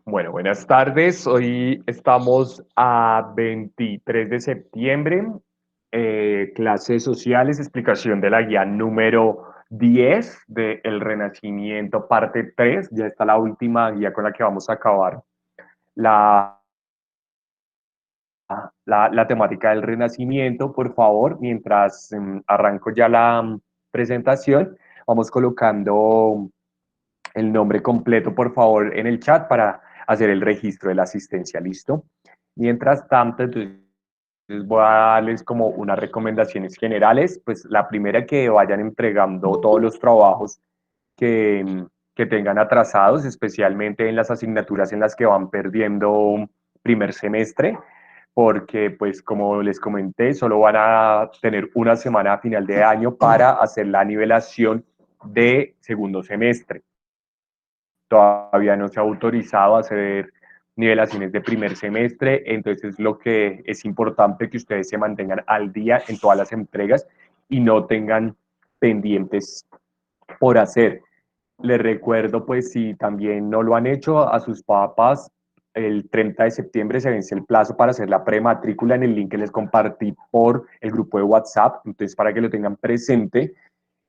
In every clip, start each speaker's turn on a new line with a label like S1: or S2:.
S1: Bueno, buenas tardes. Hoy estamos a 23 de septiembre. Clases sociales, explicación de la guía número 10 de El Renacimiento, parte 3. Ya está la última guía con la que vamos a acabar la, la temática del Renacimiento. Por favor, mientras arranco ya la presentación, vamos colocando el nombre completo, por favor, en el chat para hacer el registro de la asistencia, ¿listo? Mientras tanto, entonces voy a darles como unas recomendaciones generales. Pues la primera, que vayan entregando todos los trabajos que tengan atrasados, especialmente en las asignaturas en las que van perdiendo primer semestre, porque pues como les comenté, solo van a tener una semana a final de año para hacer la nivelación de segundo semestre. Todavía no se ha autorizado a hacer nivelaciones de primer semestre, entonces lo que es importante que ustedes se mantengan al día en todas las entregas y no tengan pendientes por hacer. Les recuerdo, pues, si también no lo han hecho, a sus papás, el 30 de septiembre se vence el plazo para hacer la prematrícula en el link que les compartí por el grupo de WhatsApp, entonces para que lo tengan presente,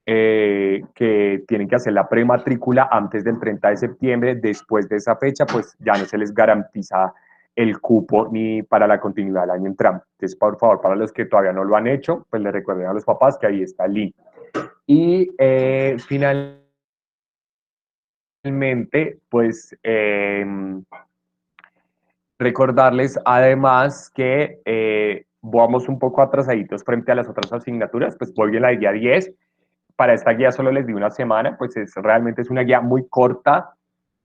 S1: que tienen que hacer la prematrícula antes del 30 de septiembre. Después de esa fecha, pues ya no se les garantiza el cupo ni para la continuidad del año entrante. Entonces, por favor, para los que todavía no lo han hecho, pues les recuerden a los papás que ahí está el link. Y finalmente, pues recordarles además que vamos un poco atrasaditos frente a las otras asignaturas, pues voy en la guía 10. Para esta guía solo les di una semana, pues realmente es una guía muy corta,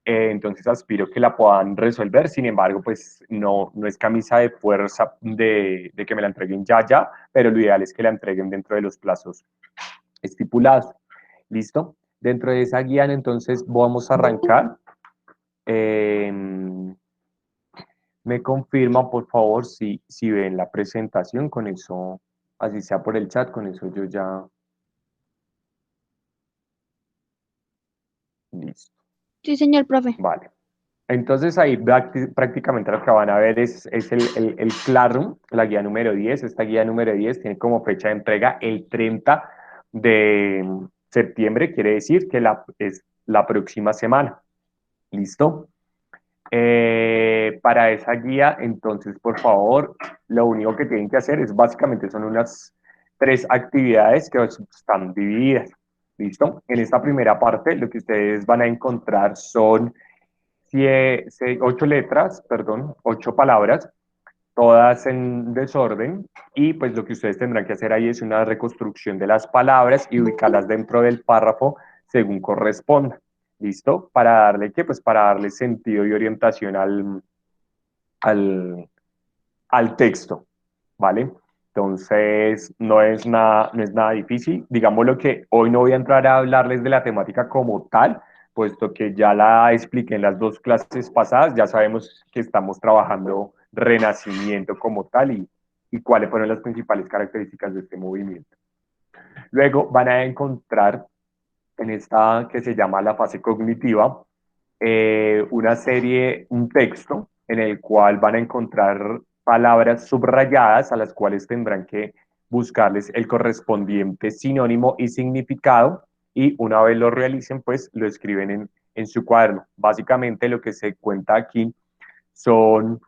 S1: entonces aspiro que la puedan resolver. Sin embargo, pues no es camisa de fuerza de que me la entreguen ya, pero lo ideal es que la entreguen dentro de los plazos estipulados. ¿Listo? Dentro de esa guía, entonces vamos a arrancar. Eh, Me confirma, por favor, si ven la presentación, con eso, así sea por el chat, con eso yo ya, listo.
S2: Sí, señor profe.
S1: Vale. Entonces ahí prácticamente lo que van a ver es el Classroom, la guía número 10. Esta guía número 10 tiene como fecha de entrega el 30 de septiembre, quiere decir que es la próxima semana. ¿Listo? Para esa guía, entonces, por favor, lo único que tienen que hacer es básicamente son unas tres actividades que están divididas. ¿Listo? En esta primera parte, lo que ustedes van a encontrar son 8 letras, perdón, 8 palabras, todas en desorden, y pues lo que ustedes tendrán que hacer ahí es una reconstrucción de las palabras y ubicarlas dentro del párrafo según corresponda. ¿Listo? Para darle, ¿qué? Pues para darle sentido y orientación al, al texto, ¿vale? Entonces, no es nada difícil. Digamos lo que hoy no voy a entrar a hablarles de la temática como tal, puesto que ya la expliqué en las dos clases pasadas. Ya sabemos que estamos trabajando renacimiento como tal y cuáles fueron las principales características de este movimiento. Luego van a encontrar en esta que se llama la fase cognitiva, una serie, un texto en el cual van a encontrar palabras subrayadas a las cuales tendrán que buscarles el correspondiente sinónimo y significado, y una vez lo realicen, pues lo escriben en su cuaderno. Básicamente lo que se cuenta aquí son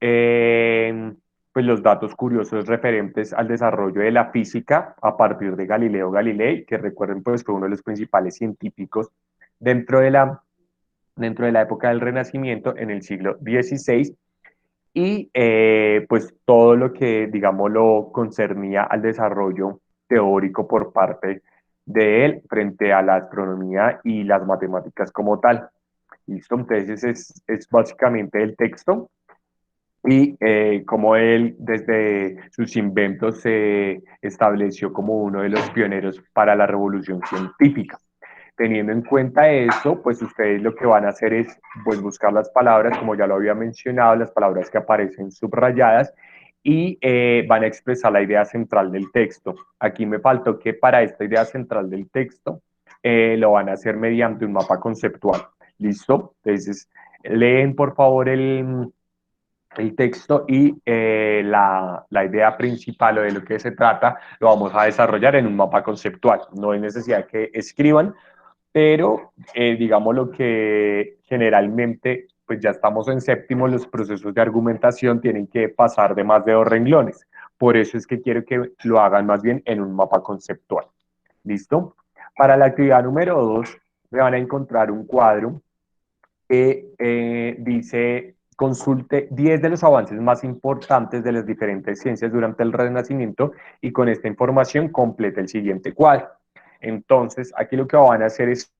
S1: pues los datos curiosos referentes al desarrollo de la física a partir de Galileo Galilei, que recuerden pues fue uno de los principales científicos dentro de la época del Renacimiento en el siglo XVI, y pues todo lo que, digamos, lo concernía al desarrollo teórico por parte de él frente a la astronomía y las matemáticas como tal. ¿Listo? Entonces es básicamente el texto y cómo él desde sus inventos se estableció como uno de los pioneros para la revolución científica. Teniendo en cuenta eso, pues ustedes lo que van a hacer es pues, buscar las palabras, como ya lo había mencionado, las palabras que aparecen subrayadas, y van a expresar la idea central del texto. Aquí me faltó que para esta idea central del texto lo van a hacer mediante un mapa conceptual. ¿Listo? Entonces, leen por favor el texto y la idea principal o de lo que se trata lo vamos a desarrollar en un mapa conceptual. No hay necesidad que escriban, pero digamos lo que generalmente, pues ya estamos en séptimo, los procesos de argumentación tienen que pasar de más de 2 renglones. Por eso es que quiero que lo hagan más bien en un mapa conceptual. ¿Listo? Para la actividad número 2, me van a encontrar un cuadro que dice consulte 10 de los avances más importantes de las diferentes ciencias durante el Renacimiento y con esta información complete el siguiente cuadro. Entonces, aquí lo que van a hacer es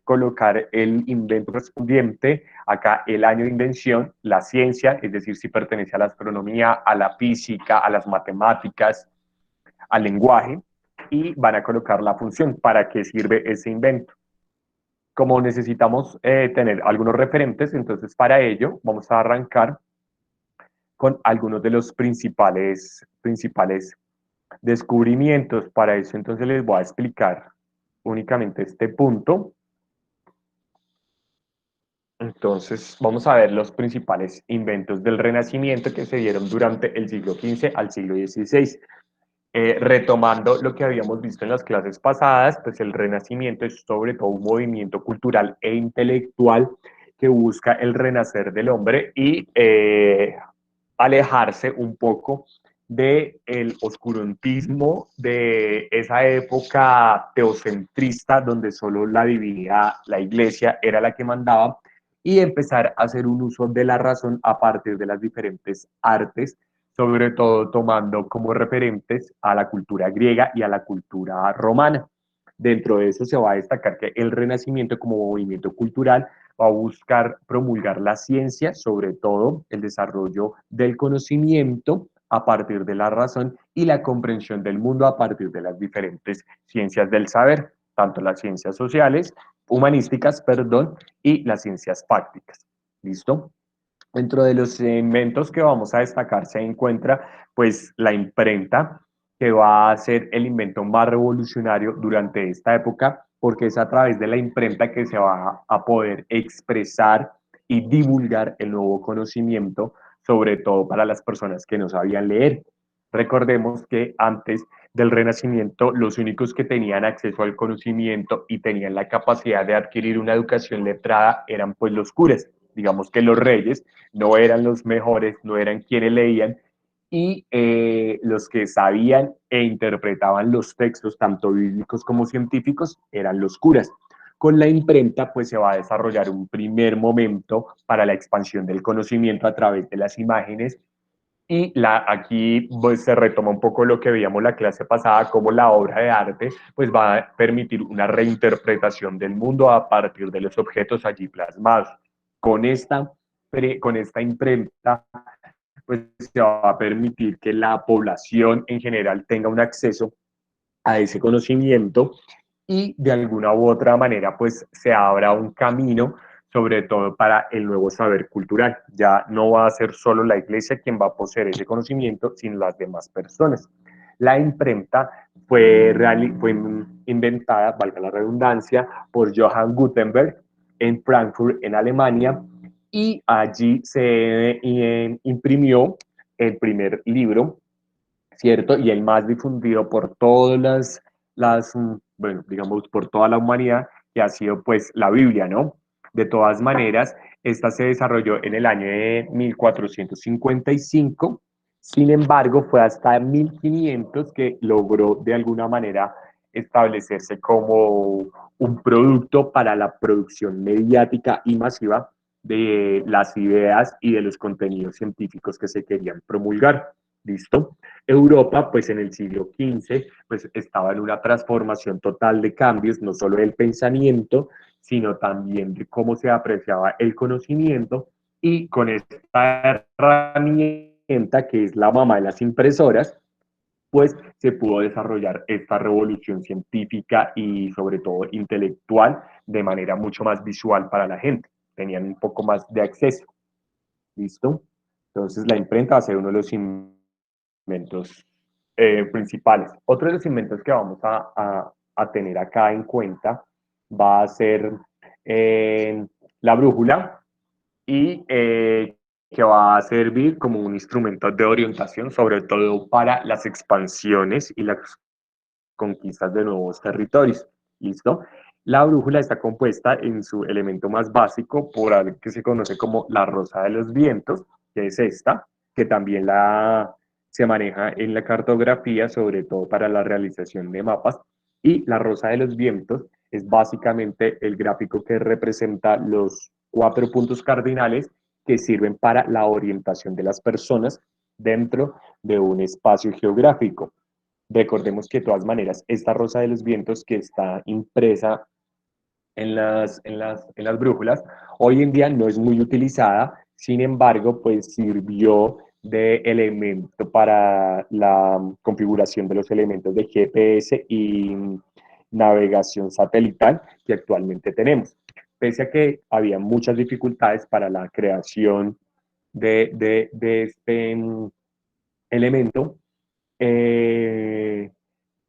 S1: colocar el invento correspondiente, acá el año de invención, la ciencia, es decir, si pertenece a la astronomía, a la física, a las matemáticas, al lenguaje, y van a colocar la función, para qué sirve ese invento. Como necesitamos tener algunos referentes, entonces para ello vamos a arrancar con algunos de los principales descubrimientos. Para eso entonces les voy a explicar únicamente este punto. Entonces vamos a ver los principales inventos del Renacimiento que se dieron durante el siglo XV al siglo XVI. Retomando lo que habíamos visto en las clases pasadas, pues el Renacimiento es sobre todo un movimiento cultural e intelectual que busca el renacer del hombre y alejarse un poco del oscurantismo de esa época teocentrista donde solo la divinidad, la iglesia era la que mandaba, y empezar a hacer un uso de la razón a partir de las diferentes artes, sobre todo tomando como referentes a la cultura griega y a la cultura romana. Dentro de eso se va a destacar que el Renacimiento como movimiento cultural va a buscar promulgar la ciencia, sobre todo el desarrollo del conocimiento a partir de la razón y la comprensión del mundo a partir de las diferentes ciencias del saber, tanto las ciencias sociales, humanísticas, perdón, y las ciencias fácticas. ¿Listo? Dentro de los inventos que vamos a destacar se encuentra pues la imprenta, que va a ser el invento más revolucionario durante esta época, porque es a través de la imprenta que se va a poder expresar y divulgar el nuevo conocimiento, sobre todo para las personas que no sabían leer. Recordemos que antes del Renacimiento los únicos que tenían acceso al conocimiento y tenían la capacidad de adquirir una educación letrada eran pues los curas. Digamos que los reyes no eran los mejores, no eran quienes leían, y los que sabían e interpretaban los textos, tanto bíblicos como científicos, eran los curas. Con la imprenta, pues se va a desarrollar un primer momento para la expansión del conocimiento a través de las imágenes. Y aquí pues, se retoma un poco lo que veíamos la clase pasada, como la obra de arte pues va a permitir una reinterpretación del mundo a partir de los objetos allí plasmados. Con esta, con esta imprenta pues se va a permitir que la población en general tenga un acceso a ese conocimiento y de alguna u otra manera pues se abra un camino sobre todo para el nuevo saber cultural. Ya no va a ser solo la iglesia quien va a poseer ese conocimiento, sino las demás personas. La imprenta fue inventada, valga la redundancia, por Johann Gutenberg en Frankfurt, en Alemania, y allí se imprimió el primer libro, ¿cierto? Y el más difundido por todas bueno, digamos, por toda la humanidad, que ha sido pues la Biblia, ¿no? De todas maneras, esta se desarrolló en el año de 1455, sin embargo, fue hasta 1500 que logró de alguna manera establecerse como un producto para la producción mediática y masiva de las ideas y de los contenidos científicos que se querían promulgar. ¿Listo? Europa, pues en el siglo XV, pues estaba en una transformación total de cambios, no solo del pensamiento, sino también de cómo se apreciaba el conocimiento, y con esta herramienta que es la mamá de las impresoras, pues se pudo desarrollar esta revolución científica y sobre todo intelectual de manera mucho más visual para la gente. Tenían un poco más de acceso. ¿Listo? Entonces la imprenta va a ser uno de los inventos principales. Otro de los inventos que vamos a tener acá en cuenta va a ser la brújula y que va a servir como un instrumento de orientación, sobre todo para las expansiones y las conquistas de nuevos territorios. ¿Listo? La brújula está compuesta en su elemento más básico por algo que se conoce como la rosa de los vientos, que es esta, que también se maneja en la cartografía, sobre todo para la realización de mapas. Y la rosa de los vientos es básicamente el gráfico que representa los 4 puntos cardinales que sirven para la orientación de las personas dentro de un espacio geográfico. Recordemos que de todas maneras, esta rosa de los vientos que está impresa en las brújulas, hoy en día no es muy utilizada, sin embargo, pues sirvió de elemento para la configuración de los elementos de GPS y navegación satelital que actualmente tenemos. Pese a que había muchas dificultades para la creación de este elemento, eh,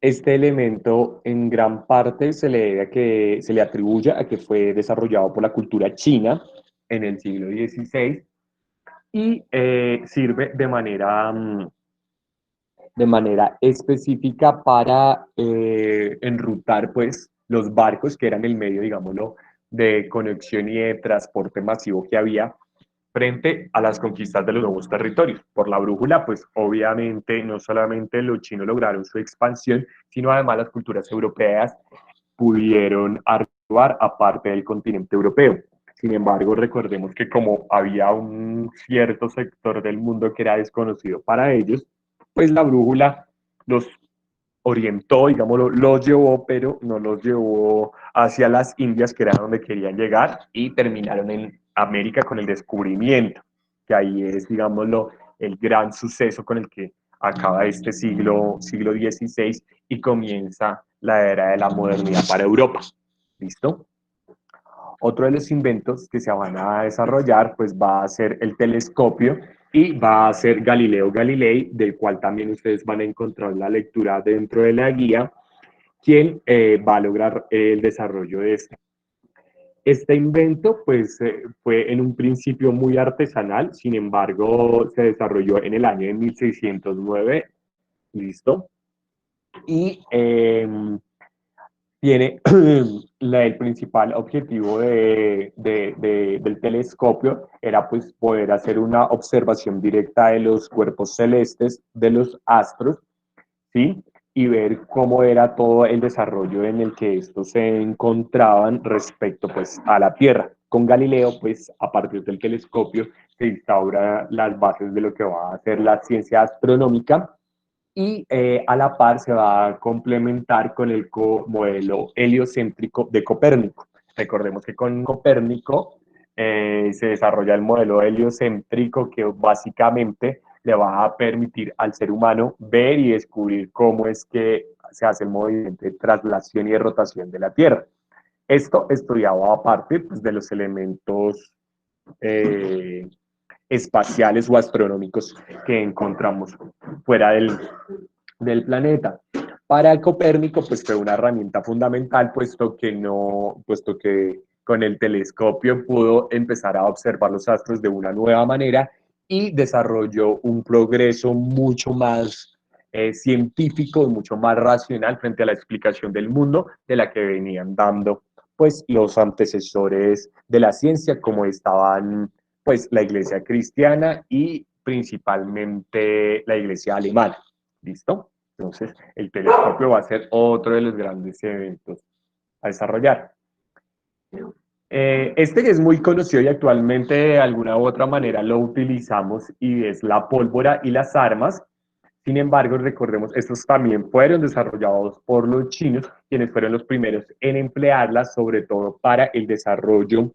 S1: este elemento en gran parte se le debe a que se le atribuye a que fue desarrollado por la cultura china en el siglo XVI y sirve de manera específica para enrutar pues los barcos que eran el medio, digámoslo, de conexión y de transporte masivo que había frente a las conquistas de los nuevos territorios. Por la brújula, pues obviamente no solamente los chinos lograron su expansión, sino además las culturas europeas pudieron arribar a parte del continente europeo. Sin embargo, recordemos que como había un cierto sector del mundo que era desconocido para ellos, pues la brújula los orientó, digámoslo, los llevó, pero no los llevó hacia las Indias, que era donde querían llegar, y terminaron en América con el descubrimiento, que ahí es, digámoslo, el gran suceso con el que acaba este siglo XVI y comienza la era de la modernidad para Europa. ¿Listo? Otro de los inventos que se van a desarrollar pues va a ser el telescopio y va a ser Galileo Galilei, del cual también ustedes van a encontrar la lectura dentro de la guía, quien va a lograr el desarrollo de este. Este invento pues fue en un principio muy artesanal, sin embargo se desarrolló en el año de 1609, ¿listo? Y tiene el principal objetivo del telescopio era pues poder hacer una observación directa de los cuerpos celestes, de los astros, ¿sí? Y ver cómo era todo el desarrollo en el que estos se encontraban respecto pues a la Tierra. Con Galileo, pues a partir del telescopio se instaura las bases de lo que va a ser la ciencia astronómica y a la par se va a complementar con el modelo heliocéntrico de Copérnico. Recordemos que con Copérnico se desarrolla el modelo heliocéntrico que básicamente le va a permitir al ser humano ver y descubrir cómo es que se hace el movimiento de traslación y de rotación de la Tierra. Esto estudiaba aparte pues, de los elementos eh, espaciales o astronómicos que encontramos fuera del planeta. Para Copérnico, pues fue una herramienta fundamental, puesto que con el telescopio pudo empezar a observar los astros de una nueva manera y desarrolló un progreso mucho más científico, mucho más racional frente a la explicación del mundo de la que venían dando pues los antecesores de la ciencia, como estaban pues la iglesia cristiana y principalmente la iglesia alemana. ¿Listo? Entonces, el telescopio va a ser otro de los grandes eventos a desarrollar. Este es muy conocido y actualmente de alguna u otra manera lo utilizamos y es la pólvora y las armas. Sin embargo, recordemos, estos también fueron desarrollados por los chinos, quienes fueron los primeros en emplearlas, sobre todo para el desarrollo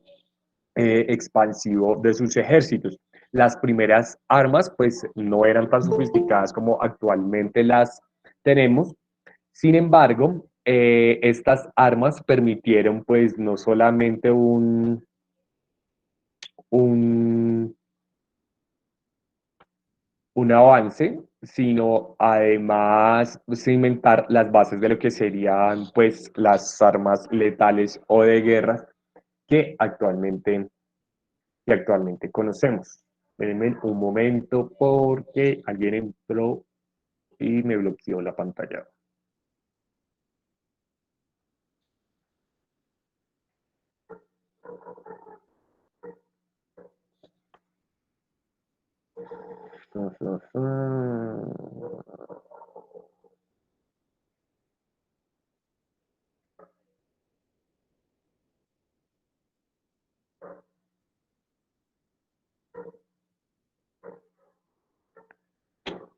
S1: expansivo de sus ejércitos. Las primeras armas pues no eran tan sofisticadas como actualmente las tenemos. Sin embargo, estas armas permitieron pues no solamente un, un avance, sino además cimentar las bases de lo que serían pues las armas letales o de guerra que actualmente conocemos. Espérenme un momento porque alguien entró y me bloqueó la pantalla.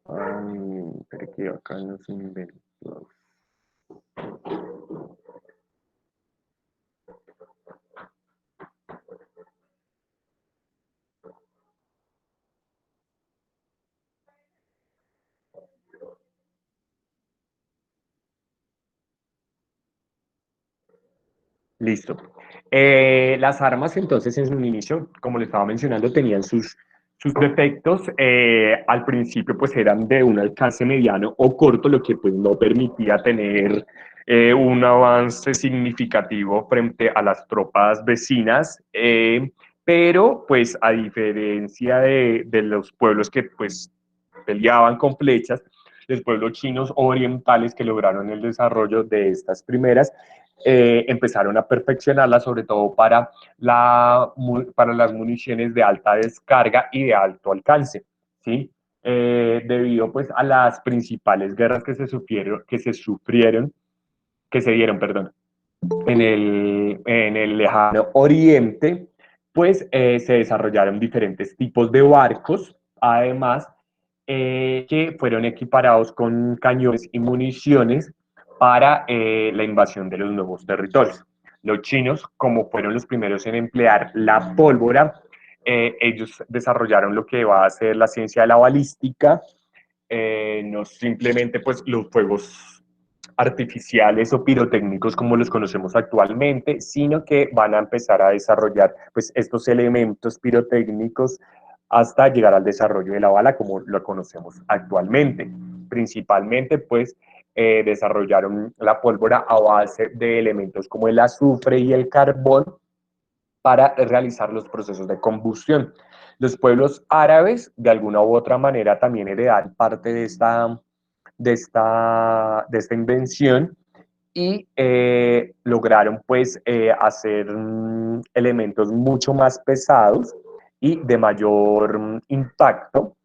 S1: Ay, pero que acá no se inventó. Listo. Las armas entonces en un inicio, como le estaba mencionando, tenían sus defectos. Al principio pues eran de un alcance mediano o corto, lo que pues no permitía tener un avance significativo frente a las tropas vecinas. Pero pues a diferencia de los pueblos que pues peleaban con flechas, los pueblos chinos orientales que lograron el desarrollo de estas primeras, empezaron a perfeccionarlas, sobre todo para las municiones de alta descarga y de alto alcance, ¿sí? Debido pues a las principales guerras que se dieron, perdón, en el lejano oriente, pues se desarrollaron diferentes tipos de barcos, además que fueron equiparados con cañones y municiones para la invasión de los nuevos territorios. Los chinos, como fueron los primeros en emplear la pólvora, ellos desarrollaron lo que va a ser la ciencia de la balística, no simplemente pues los fuegos artificiales o pirotécnicos como los conocemos actualmente, sino que van a empezar a desarrollar pues estos elementos pirotécnicos hasta llegar al desarrollo de la bala como lo conocemos actualmente. Principalmente pues desarrollaron la pólvora a base de elementos como el azufre y el carbón para realizar los procesos de combustión. Los pueblos árabes, de alguna u otra manera, también heredaron parte de esta invención y lograron pues hacer elementos mucho más pesados y de mayor impacto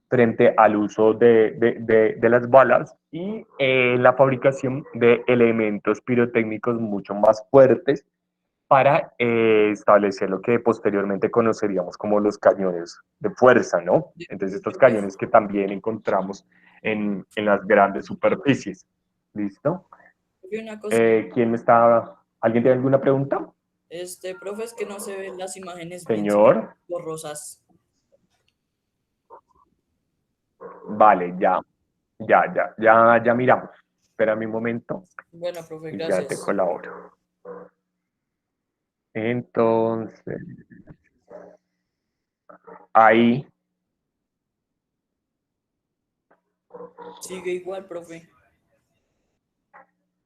S1: frente al uso de las balas y la fabricación de elementos pirotécnicos mucho más fuertes para establecer lo que posteriormente conoceríamos como los cañones de fuerza, ¿no? Entonces estos cañones que también encontramos en las grandes superficies. ¿Listo?
S2: Una cosa,
S1: ¿Quién me está? ¿Alguien tiene alguna pregunta?
S2: profe, es que no se ven las imágenes bien, se ven
S1: Señor,
S2: borrosas.
S1: vale, ya miramos. Espérame un momento
S2: Bueno, profe,
S1: y ya te
S2: gracias.
S1: colaboro. Entonces, ahí
S2: Sigue igual, profe.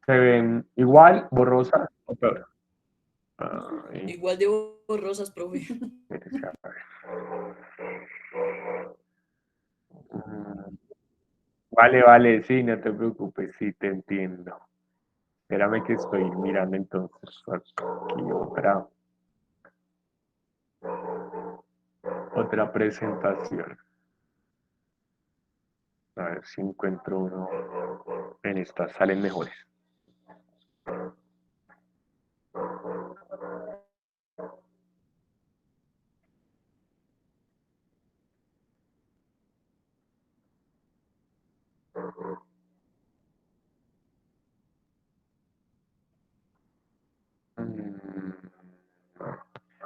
S1: se ven igual, borrosas o peor. Ahí,
S2: Igual de borrosas, profe.
S1: vale, vale, sí, no te preocupes, sí, te entiendo. Espérame que estoy mirando entonces aquí otra presentación. A ver si encuentro uno. En estas salen mejores.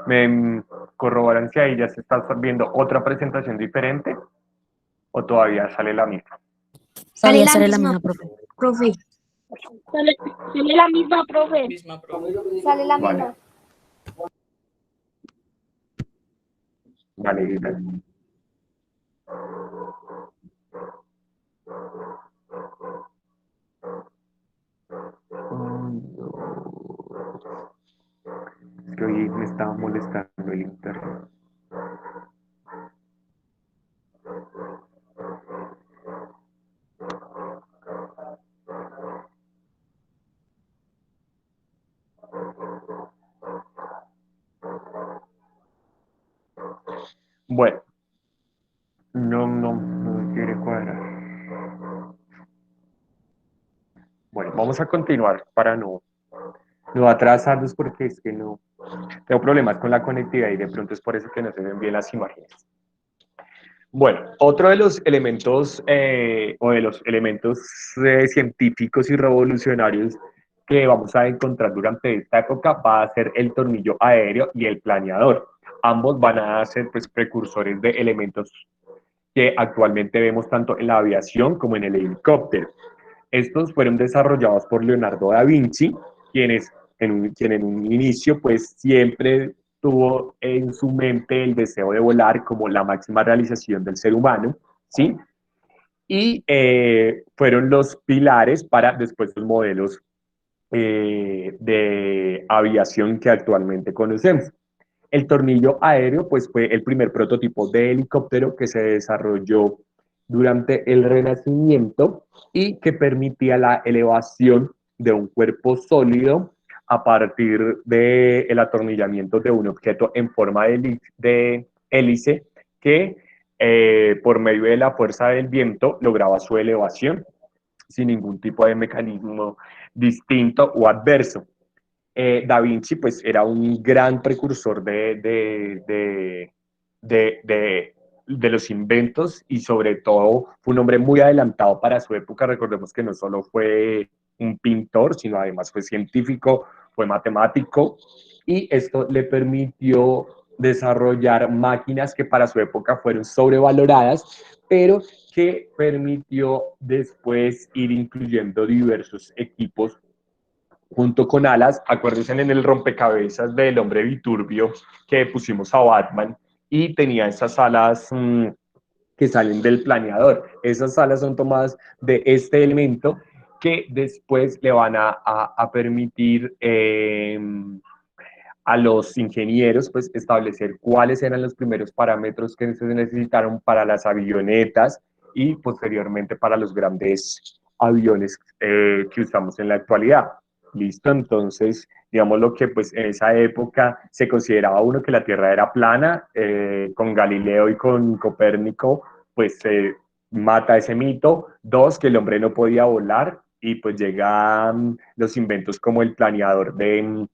S1: ¿Me corroboran si ahí ya se está viendo otra presentación diferente o todavía sale la misma?
S3: Sale
S4: Todavía
S3: la
S4: sale la
S3: misma,
S4: misma, profe.
S3: profe. Sale la misma, profe.
S2: Misma, profe.
S3: Sale la
S1: Vale,
S3: misma.
S1: vale, vale. Es que hoy me estaba molestando el internet. Bueno, no me quiere cuadrar. Bueno, vamos a continuar para no atrasarnos porque es que no tengo problemas con la conectividad y de pronto es por eso que no se ven bien las imágenes. Bueno, otro de los elementos científicos y revolucionarios que vamos a encontrar durante esta época va a ser el tornillo aéreo y el planeador. Ambos van a ser pues, precursores de elementos que actualmente vemos tanto en la aviación como en el helicóptero. Estos fueron desarrollados por Leonardo da Vinci, quien en un inicio pues siempre tuvo en su mente el deseo de volar como la máxima realización del ser humano, ¿sí? Y fueron los pilares para después los modelos de aviación que actualmente conocemos. El tornillo aéreo pues, fue el primer prototipo de helicóptero que se desarrolló durante el Renacimiento y que permitía la elevación de un cuerpo sólido a partir del atornillamiento de un objeto en forma de hélice que por medio de la fuerza del viento lograba su elevación sin ningún tipo de mecanismo distinto o adverso. Da Vinci pues era un gran precursor de los inventos y sobre todo fue un hombre muy adelantado para su época. Recordemos que no solo fue un pintor, sino además fue científico, fue matemático y esto le permitió desarrollar máquinas que para su época fueron sobrevaloradas, pero que permitió después ir incluyendo diversos equipos junto con alas. Acuérdense en el rompecabezas del hombre Viturbio que pusimos a Batman y tenía esas alas que salen del planeador. Esas alas son tomadas de este elemento que después le van a permitir a los ingenieros pues establecer cuáles eran los primeros parámetros que se necesitaron para las avionetas y posteriormente para los grandes aviones que usamos en la actualidad. Listo, entonces, digamos lo que pues en esa época se consideraba uno que la Tierra era plana, con Galileo y con Copérnico, pues se mata ese mito. Dos, que el hombre no podía volar y pues llegan los inventos como el planeador de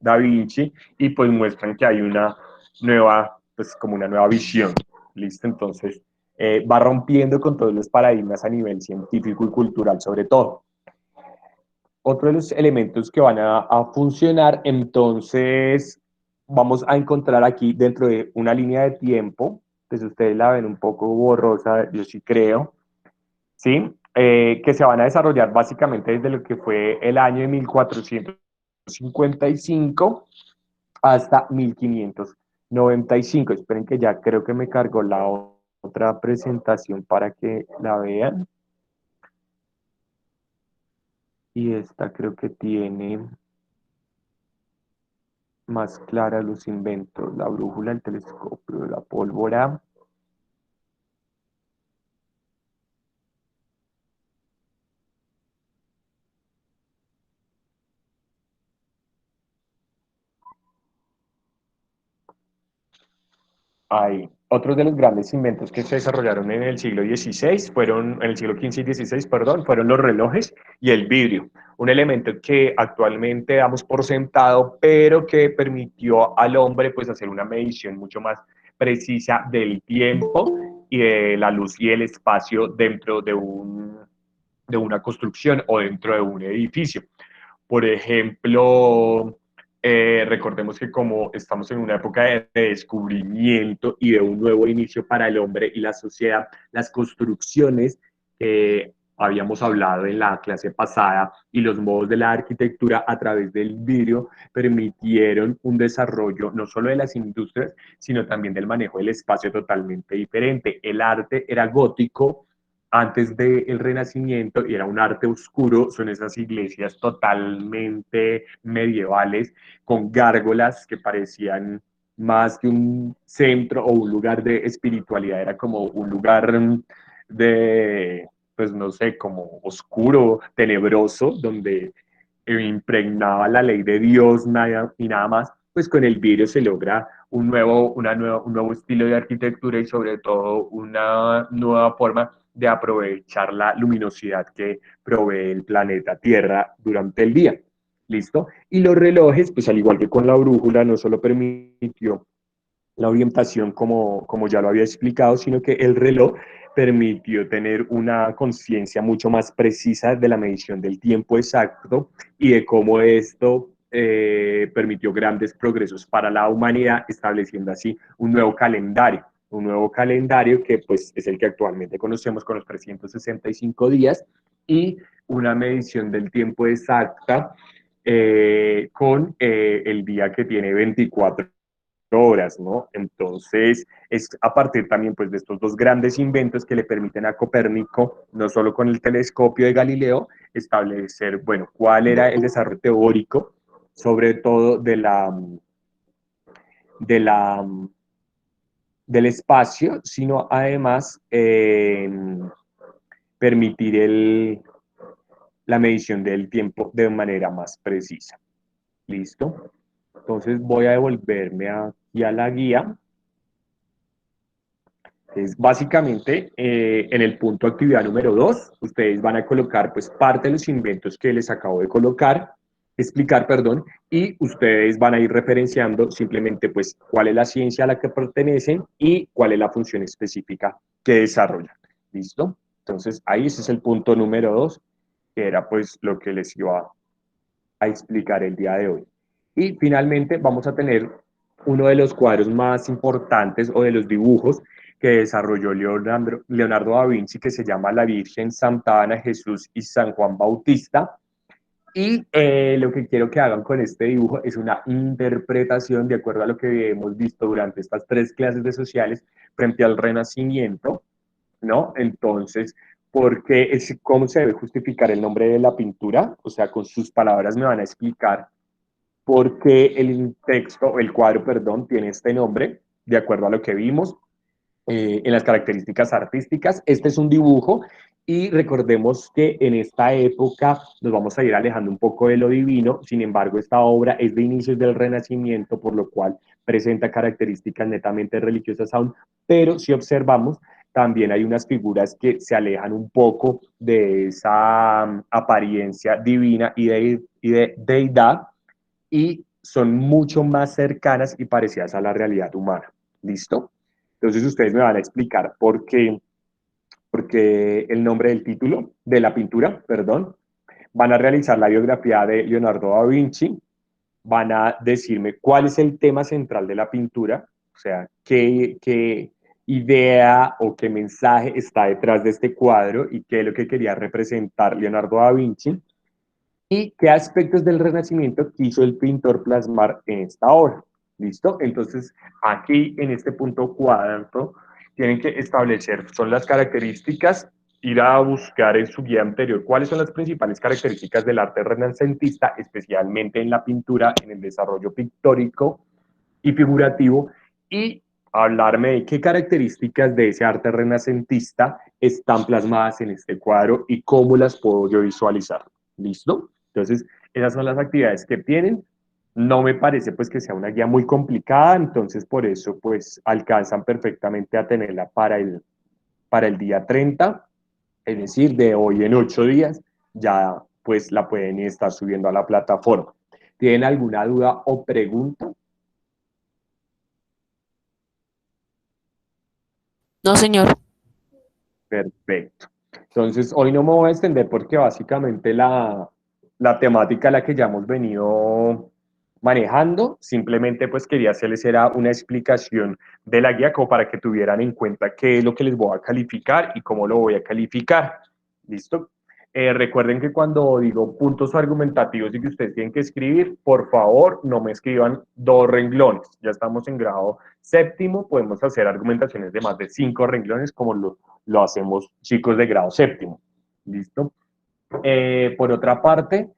S1: Da Vinci y pues muestran que hay una nueva, pues como una nueva visión. ¿Listo? Entonces, va rompiendo con todos los paradigmas a nivel científico y cultural sobre todo. Otro de los elementos que van a funcionar, entonces vamos a encontrar aquí dentro de una línea de tiempo, pues ustedes la ven un poco borrosa, yo sí creo, ¿sí? Que se van a desarrollar básicamente desde lo que fue el año de 1455 hasta 1595. Esperen que ya creo que me cargó la otra presentación para que la vean. Y esta creo que tiene más clara los inventos, la brújula, el telescopio, la pólvora. Hay otros de los grandes inventos que se desarrollaron en el siglo XVI, en el siglo XV y XVI, perdón, fueron los relojes y el vidrio, un elemento que actualmente damos por sentado, pero que permitió al hombre pues hacer una medición mucho más precisa del tiempo y de la luz y el espacio dentro de una construcción o dentro de un edificio. Por ejemplo, recordemos que como estamos en una época de descubrimiento y de un nuevo inicio para el hombre y la sociedad, las construcciones que habíamos hablado en la clase pasada y los modos de la arquitectura a través del vidrio permitieron un desarrollo no solo de las industrias, sino también del manejo del espacio totalmente diferente. El arte era gótico, antes del Renacimiento y era un arte oscuro, son esas iglesias totalmente medievales con gárgolas que parecían más que un centro o un lugar de espiritualidad, era como un lugar de, pues no sé, como oscuro, tenebroso, donde impregnaba la ley de Dios nada, y nada más, pues con el vidrio se logra un nuevo estilo de arquitectura y sobre todo una nueva forma de aprovechar la luminosidad que provee el planeta Tierra durante el día. ¿Listo? Y los relojes, pues al igual que con la brújula, no solo permitió la orientación como ya lo había explicado, sino que el reloj permitió tener una conciencia mucho más precisa de la medición del tiempo exacto y de cómo esto permitió grandes progresos para la humanidad, estableciendo así un nuevo calendario que pues es el que actualmente conocemos con los 365 días y una medición del tiempo exacta con el día que tiene 24 horas, ¿no? Entonces, es a partir también pues, de estos dos grandes inventos que le permiten a Copérnico, no solo con el telescopio de Galileo, establecer, bueno, cuál era el desarrollo teórico, sobre todo de la, del espacio, sino además permitir la medición del tiempo de manera más precisa. ¿Listo? Entonces voy a devolverme aquí a la guía. Es básicamente en el punto actividad número 2, ustedes van a colocar pues parte de los inventos que les acabo de explicar, perdón, y ustedes van a ir referenciando simplemente pues cuál es la ciencia a la que pertenecen y cuál es la función específica que desarrollan. ¿Listo? Entonces ahí ese es el punto número 2, que era pues lo que les iba a explicar el día de hoy. Y finalmente vamos a tener uno de los cuadros más importantes o de los dibujos que desarrolló Leonardo da Vinci, que se llama La Virgen, Santa Ana, Jesús y San Juan Bautista. Y lo que quiero que hagan con este dibujo es una interpretación de acuerdo a lo que hemos visto durante estas 3 clases de sociales frente al Renacimiento, ¿no? Entonces, ¿cómo se debe justificar el nombre de la pintura? O sea, con sus palabras me van a explicar por qué el cuadro, perdón, tiene este nombre, de acuerdo a lo que vimos en las características artísticas. Este es un dibujo y recordemos que en esta época nos vamos a ir alejando un poco de lo divino, sin embargo esta obra es de inicios del Renacimiento, por lo cual presenta características netamente religiosas aún, pero si observamos también hay unas figuras que se alejan un poco de esa apariencia divina y de deidad y son mucho más cercanas y parecidas a la realidad humana. ¿Listo? Entonces ustedes me van a explicar por qué el nombre del título, de la pintura, perdón. Van a realizar la biografía de Leonardo da Vinci, van a decirme cuál es el tema central de la pintura, o sea, qué idea o qué mensaje está detrás de este cuadro y qué es lo que quería representar Leonardo da Vinci y qué aspectos del Renacimiento quiso el pintor plasmar en esta obra. ¿Listo? Entonces, aquí en este punto cuarto, tienen que establecer, son las características, ir a buscar en su guía anterior cuáles son las principales características del arte renacentista, especialmente en la pintura, en el desarrollo pictórico y figurativo, y hablarme de qué características de ese arte renacentista están plasmadas en este cuadro y cómo las puedo yo visualizar. ¿Listo? Entonces, esas son las actividades que tienen. No me parece pues que sea una guía muy complicada, entonces por eso pues alcanzan perfectamente a tenerla para el día 30, es decir, de hoy en 8 días, ya pues la pueden estar subiendo a la plataforma. ¿Tienen alguna duda o pregunta?
S2: No, señor.
S1: Perfecto. Entonces, hoy no me voy a extender porque básicamente la temática a la que ya hemos venido manejando, simplemente pues quería hacerles era una explicación de la guía como para que tuvieran en cuenta qué es lo que les voy a calificar y cómo lo voy a calificar. ¿Listo? Recuerden que cuando digo puntos argumentativos y que ustedes tienen que escribir, por favor, no me escriban 2 renglones. Ya estamos en grado 7º, podemos hacer argumentaciones de más de 5 renglones como lo hacemos chicos de grado séptimo. ¿Listo? Por otra parte,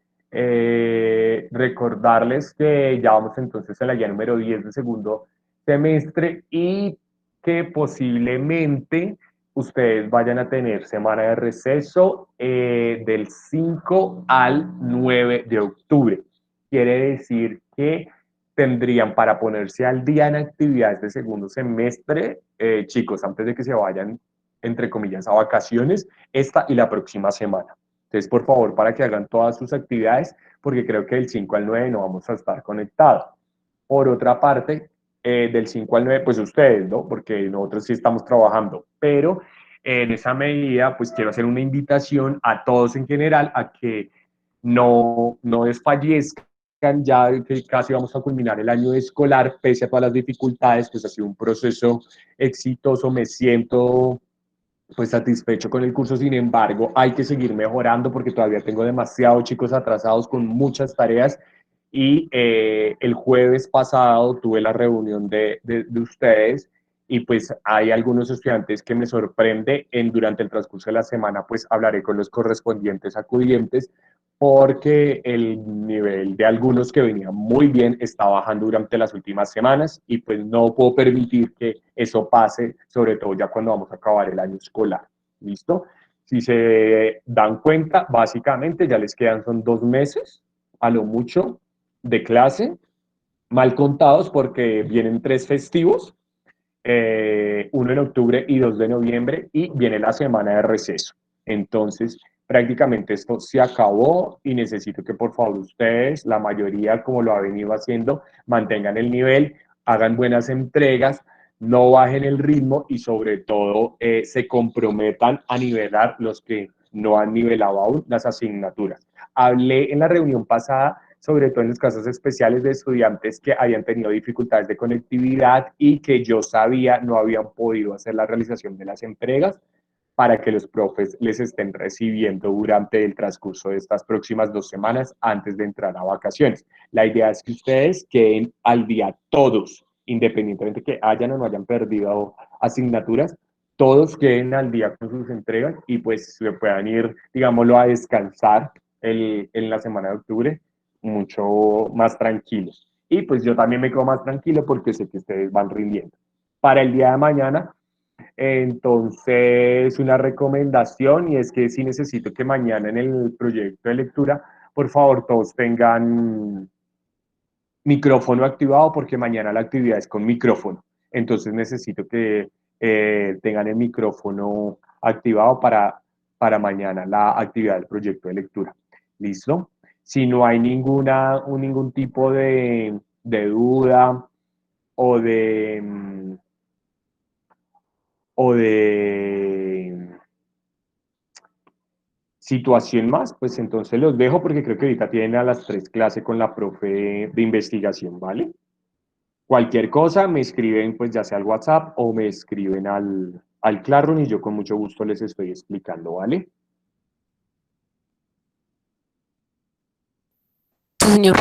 S1: recordarles que ya vamos entonces a la guía número 10 de segundo semestre y que posiblemente ustedes vayan a tener semana de receso del 5 al 9 de octubre. Quiere decir que tendrían para ponerse al día en actividades de segundo semestre, chicos, antes de que se vayan, entre comillas, a vacaciones, esta y la próxima semana. Entonces, por favor, para que hagan todas sus actividades, porque creo que del 5 al 9 no vamos a estar conectados. Por otra parte, del 5 al 9, pues ustedes, ¿no? Porque nosotros sí estamos trabajando, pero en esa medida, pues quiero hacer una invitación a todos en general a que no desfallezcan ya que casi vamos a culminar el año escolar, pese a todas las dificultades, pues ha sido un proceso exitoso, me siento pues satisfecho con el curso. Sin embargo, hay que seguir mejorando porque todavía tengo demasiados chicos atrasados con muchas tareas y el jueves pasado tuve la reunión de ustedes y pues hay algunos estudiantes que me sorprende durante el transcurso de la semana, pues hablaré con los correspondientes acudientes porque el nivel de algunos que venía muy bien está bajando durante las últimas semanas y pues no puedo permitir que eso pase, sobre todo ya cuando vamos a acabar el año escolar. ¿Listo? Si se dan cuenta, básicamente ya les quedan son 2 meses, a lo mucho, de clase, mal contados porque vienen 3 festivos, uno en octubre y 2 de noviembre, y viene la semana de receso. Entonces, prácticamente esto se acabó y necesito que por favor ustedes, la mayoría como lo ha venido haciendo, mantengan el nivel, hagan buenas entregas, no bajen el ritmo y sobre todo se comprometan a nivelar los que no han nivelado aún las asignaturas. Hablé en la reunión pasada sobre todo en los casos especiales de estudiantes que habían tenido dificultades de conectividad y que yo sabía no habían podido hacer la realización de las entregas para que los profes les estén recibiendo durante el transcurso de estas próximas 2 semanas antes de entrar a vacaciones. La idea es que ustedes queden al día todos, independientemente que hayan o no hayan perdido asignaturas, todos queden al día con sus entregas y pues se puedan ir, digámoslo, a descansar en la semana de octubre mucho más tranquilos. Y pues yo también me quedo más tranquilo porque sé que ustedes van rindiendo. Para el día de mañana, entonces, una recomendación y es que sí necesito que mañana en el proyecto de lectura, por favor, todos tengan micrófono activado porque mañana la actividad es con micrófono. Entonces necesito que tengan el micrófono activado para mañana la actividad del proyecto de lectura. ¿Listo? Si no hay ningún tipo de duda o de situación más, pues entonces los dejo porque creo que ahorita tienen a las 3 clases con la profe de investigación, ¿vale? Cualquier cosa me escriben pues ya sea al WhatsApp o me escriben al Classroom y yo con mucho gusto les estoy explicando, ¿vale?
S4: Sí, señor.